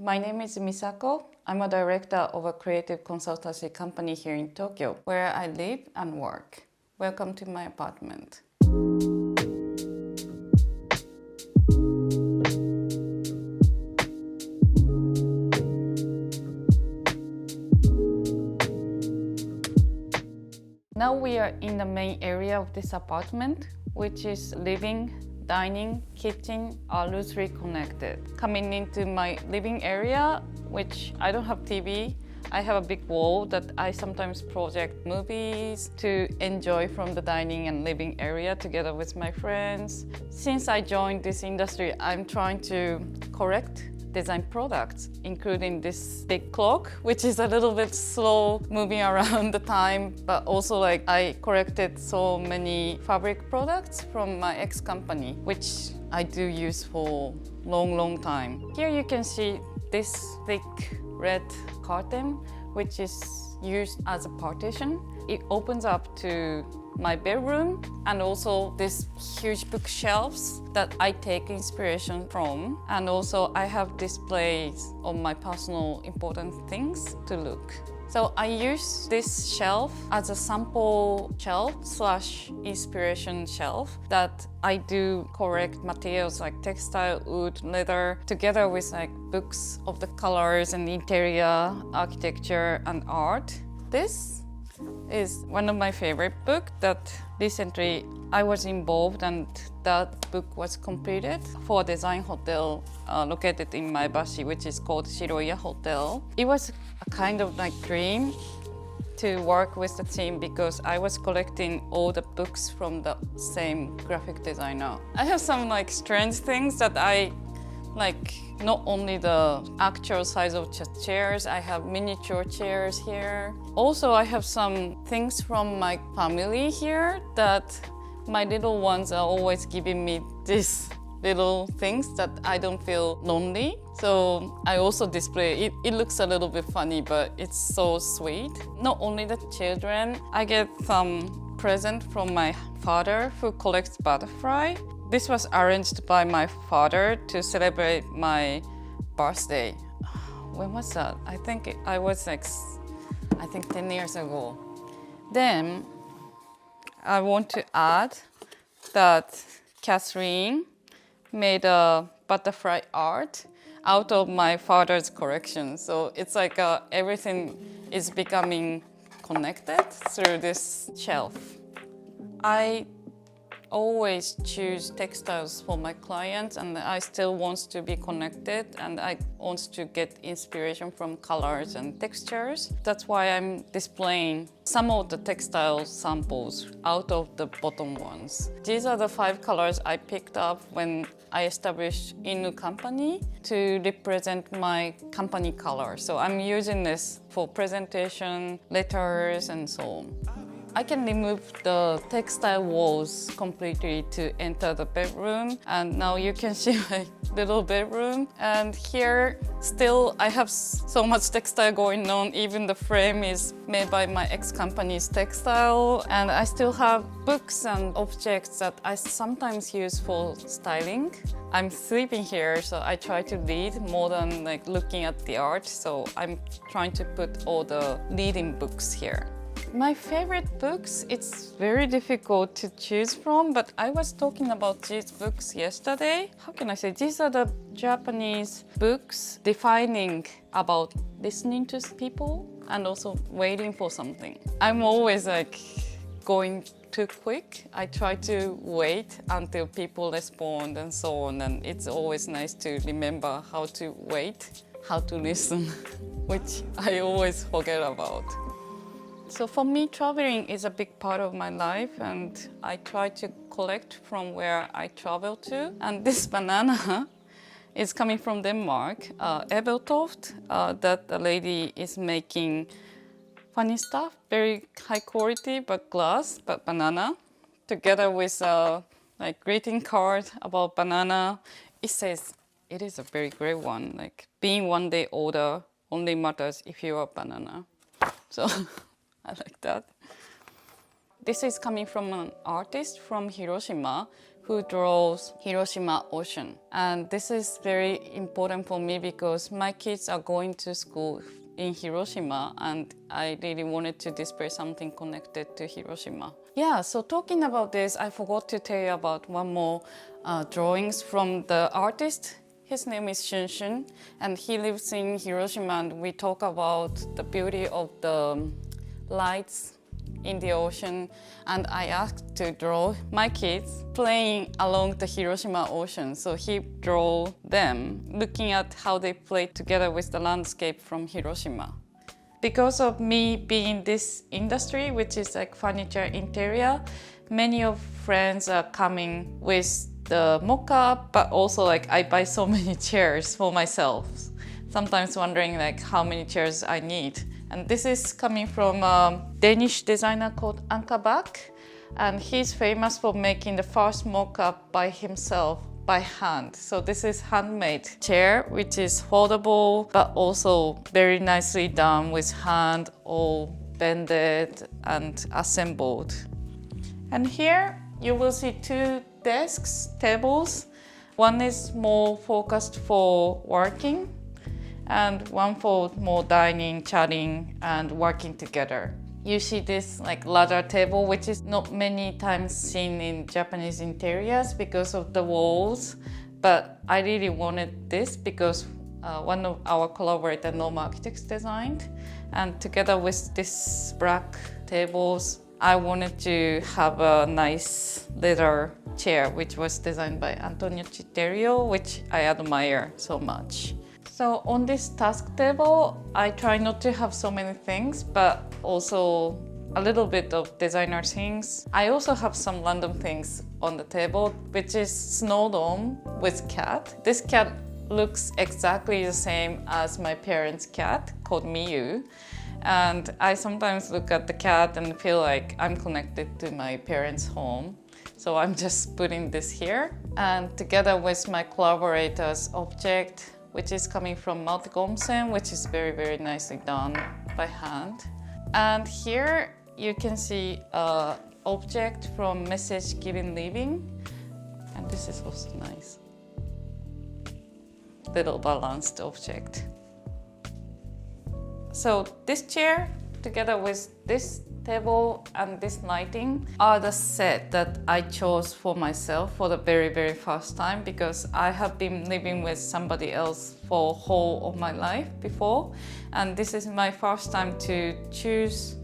My name is Misako. I'm a director of a creative consultancy company here in Tokyo, where I live and work. Welcome to my apartment. Now we are in the main area of this apartment, which is living, dining, kitchen are loosely connected. Coming into my living area, which I don't have TV, I have a big wall that I sometimes project movies to enjoy from the dining and living area together with my friends. Since I joined this industry, I'm trying to correct design products, including this big clock, which is a little bit slow moving around the time, but also I corrected so many fabric products from my ex-company, which I do use for long time. Here you can see this thick red curtain, which is used as a partition. It opens up to my bedroom and also these huge bookshelves that I take inspiration from. And also I have displays of my personal important things to look. So I use this shelf as a sample shelf / inspiration shelf that I do correct materials like textile, wood, leather, together with books of the colors and interior, architecture and art. This is one of my favorite books that recently I was involved and that book was completed for a design hotel located in Maebashi, which is called Shibuya Hotel. It was a kind of dream to work with the team because I was collecting all the books from the same graphic designer. I have some strange things that I not only the actual size of chairs, I have miniature chairs here. Also, I have some things from my family here that my little ones are always giving me these little things that I don't feel lonely. So I also display it. It looks a little bit funny, but it's so sweet. Not only the children, I get some present from my father who collects butterfly. This was arranged by my father to celebrate my birthday. When was that? I think I was 10 years ago. Then I want to add that Catherine made a butterfly art out of my father's collection. So it's everything is becoming connected through this shelf. I always choose textiles for my clients and I still want to be connected and I want to get inspiration from colors and textures. That's why I'm displaying some of the textile samples out of the bottom ones. These are the 5 colors I picked up when I established Inu company to represent my company color. So I'm using this for presentation, letters and so on. I can remove the textile walls completely to enter the bedroom. And now you can see my little bedroom. And here still I have so much textile going on. Even the frame is made by my ex-company's textile. And I still have books and objects that I sometimes use for styling. I'm sleeping here, so I try to read more than looking at the art. So I'm trying to put all the reading books here. My favorite books, it's very difficult to choose from, but I was talking about these books yesterday. How can I say? These are the Japanese books defining about listening to people and also waiting for something. I'm always going too quick. I try to wait until people respond and so on, and it's always nice to remember how to wait, how to listen, which I always forget about. So for me, traveling is a big part of my life and I try to collect from where I travel to. And this banana is coming from Denmark, Ebeltoft, that the lady is making funny stuff, very high quality, but glass, but banana, together with a greeting card about banana. It says, it is a very great one, being one day older only matters if you are a banana. So I like that. This is coming from an artist from Hiroshima who draws Hiroshima Ocean. And this is very important for me because my kids are going to school in Hiroshima and I really wanted to display something connected to Hiroshima. Yeah, so talking about this, I forgot to tell you about one more drawings from the artist. His name is Shun, and he lives in Hiroshima, and we talk about the beauty of the lights in the ocean, and I asked to draw my kids playing along the Hiroshima ocean. So he drew them looking at how they play together with the landscape from Hiroshima. Because of me being in this industry, which is like furniture interior, many of friends are coming with the mock-up, but also like I buy so many chairs for myself. Sometimes wondering like how many chairs I need. And this is coming from a Danish designer called Anka Bak, and he's famous for making the first mock-up by himself by hand. So this is handmade chair, which is foldable, but also very nicely done with hand, all bended and assembled. And here you will see two desks, tables. One is more focused for working, and one for more dining, chatting, and working together. You see this like ladder table, which is not many times seen in Japanese interiors because of the walls, but I really wanted this because one of our collaborators, Norma Architects, designed, and together with this black tables, I wanted to have a nice leather chair, which was designed by Antonio Citterio, which I admire so much. So on this task table, I try not to have so many things, but also a little bit of designer things. I also have some random things on the table, which is snow dome with cat. This cat looks exactly the same as my parents' cat called Miyu. And I sometimes look at the cat and feel like I'm connected to my parents' home. So I'm just putting this here. And together with my collaborator's object, which is coming from Onsen, which is very, very nicely done by hand. And here you can see an object from Message Given Living. And this is also nice. Little balanced object. So this chair, together with this table and this lighting, are the set that I chose for myself for the very, very first time, because I have been living with somebody else for whole of my life before, and this is my first time to choose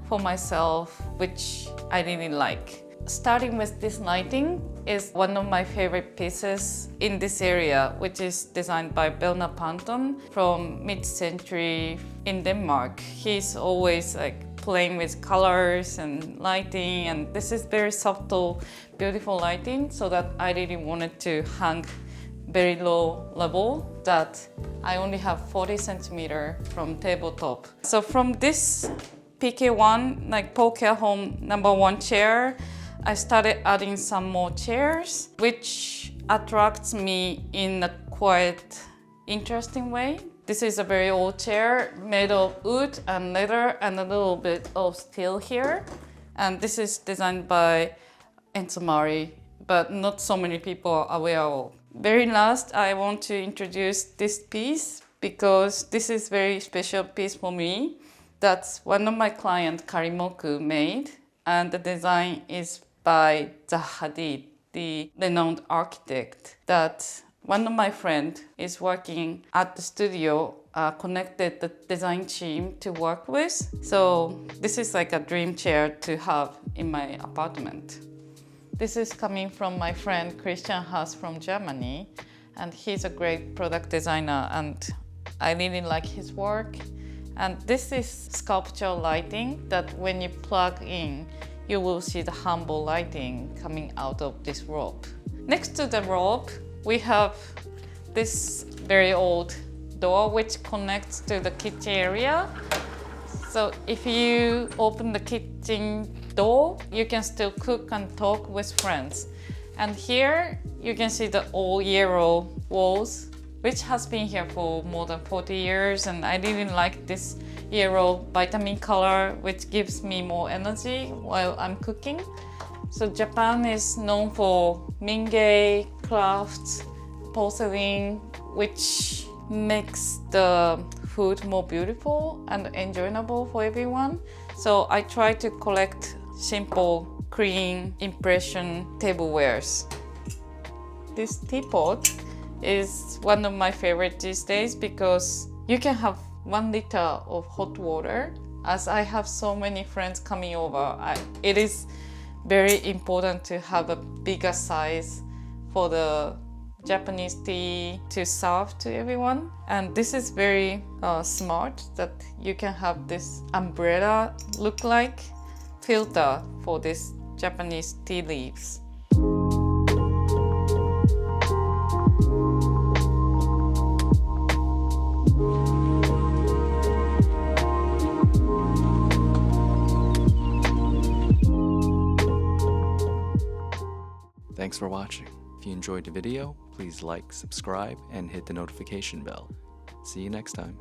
for myself, which I really like. Starting with this lighting is one of my favorite pieces in this area, which is designed by Verner Panton from mid-century in Denmark. He's always like playing with colors and lighting, and this is very subtle, beautiful lighting, so that I really wanted to hang very low level, that I only have 40 centimeter from tabletop. So from this PK1, like Poker Home #1 chair, I started adding some more chairs, which attracts me in a quite interesting way. This is a very old chair made of wood and leather and a little bit of steel here. And this is designed by Enzo Mari, but not so many people are aware of. Very last, I want to introduce this piece because this is a very special piece for me. That's one of my clients, Karimoku, made, and the design is by Zaha Hadid, the renowned architect, that one of my friends is working at the studio, connected the design team to work with. So this is like a dream chair to have in my apartment. This is coming from my friend Christian Haas from Germany, and he's a great product designer, and I really like his work. And this is sculpture lighting that when you plug in, you will see the humble lighting coming out of this rope. Next to the rope, we have this very old door which connects to the kitchen area. So if you open the kitchen door, you can still cook and talk with friends. And here you can see the old yellow walls, which has been here for more than 40 years. And I really like this yellow vitamin color, which gives me more energy while I'm cooking. So Japan is known for minge, crafts, porcelain, which makes the food more beautiful and enjoyable for everyone. So I try to collect simple, clean impression tablewares. This teapot is one of my favorite these days because you can have 1 liter of hot water. As I have so many friends coming over, it is very important to have a bigger size for the Japanese tea to serve to everyone. And this is very smart that you can have this umbrella look like filter for this Japanese tea leaves. Thanks for watching. If you enjoyed the video, please like, subscribe, and hit the notification bell. See you next time.